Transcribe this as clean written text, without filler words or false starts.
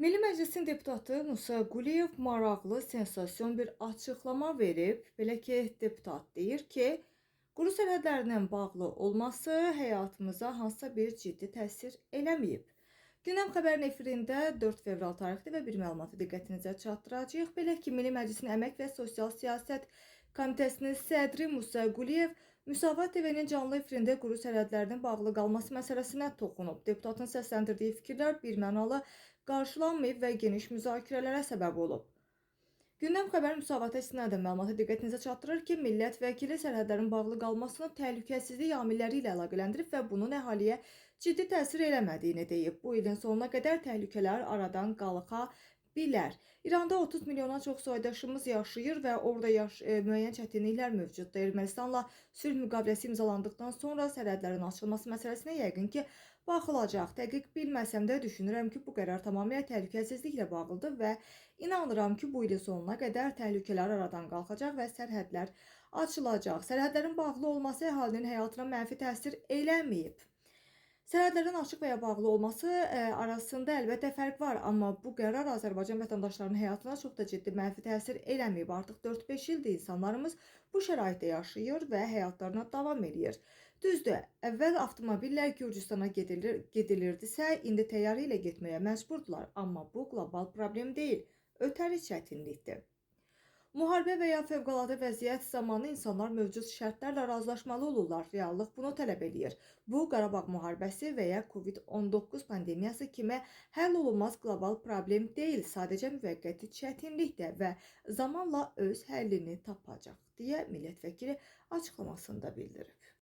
Milli Məclisin deputatı Musa Quliyev maraqlı, sensasyon bir açıqlama verib. Belə ki, deputat deyir ki, quru sərhədlərlə bağlı olması həyatımıza hansısa bir ciddi təsir eləməyib. Gündəm xəbərin efirində 4 fevral tarixli və bir məlumatı diqqətinizə çatdıracağıq. Belə ki, Milli Məclisin Əmək və Sosial Siyasət Komitəsinin sədri Musa Quliyev Müsavat TV-nin canlı efirində quru sərhədlərinin bağlı qalması məsələsinə toxunub. Deputatın səsləndirdiyi fikirlər birmənalı qarşılanmayıb və geniş müzakirələrə səbəb olub. Gündəm xəbər Müsavata istinadən məlumatı diqqətinizə çatdırır ki, millət vəkili sərhədlərin bağlı qalmasını təhlükəsizlik amilləri ilə əlaqələndirib və bunun əhaliyə ciddi təsir eləmədiyini deyib. Bu ilin sonuna qədər təhlükələr aradan qalxa bilər. İranda 30 milyondan çox soydaşımız yaşayır və orada müəyyən çətinliklər mövcuddur. Ermənistanla sülh müqaviləsi imzalandıqdan sonra sərhədlərin açılması məsələsinə yəqin ki, baxılacaq. Dəqiq bilməsəm də düşünürəm ki, bu qərar tamamilə təhlükəsizliklə bağlıdır və inanıram ki, bu ilin sonuna qədər təhlükələr aradan qalxacaq və sərhədlər açılacaq. Sərhədlərin bağlı olması əhalinin həyatına mənfi təsir eləməyib. Sərhədlərin açıq və ya bağlı olması arasında əlbəttə fərq var, amma bu qərar Azərbaycan vətəndaşlarının həyatına çox da ciddi mənfi təsir eləməyib. Artıq 4-5 ildir insanlarımız bu şəraitdə yaşayır və həyatlarına davam edir. Düzdür, əvvəl avtomobillə Gürcüstana gedilirdisə, indi təyyarə ilə getməyə məcburdular, amma bu qlobal problem deyil, ötəri çətinlikdir. Müharibə və ya fövqəladə vəziyyət zamanı insanlar mövcud şərtlərlə razılaşmalı olurlar. Reallıq bunu tələb edir. Bu, Qarabağ müharibəsi və ya COVID-19 pandemiyası kimi həll olunmaz qlobal problem deyil, sadəcə müvəqqəti çətinlikdir və zamanla öz həllini tapacaq, deyə millət vəkili açıqlamasında bildirib.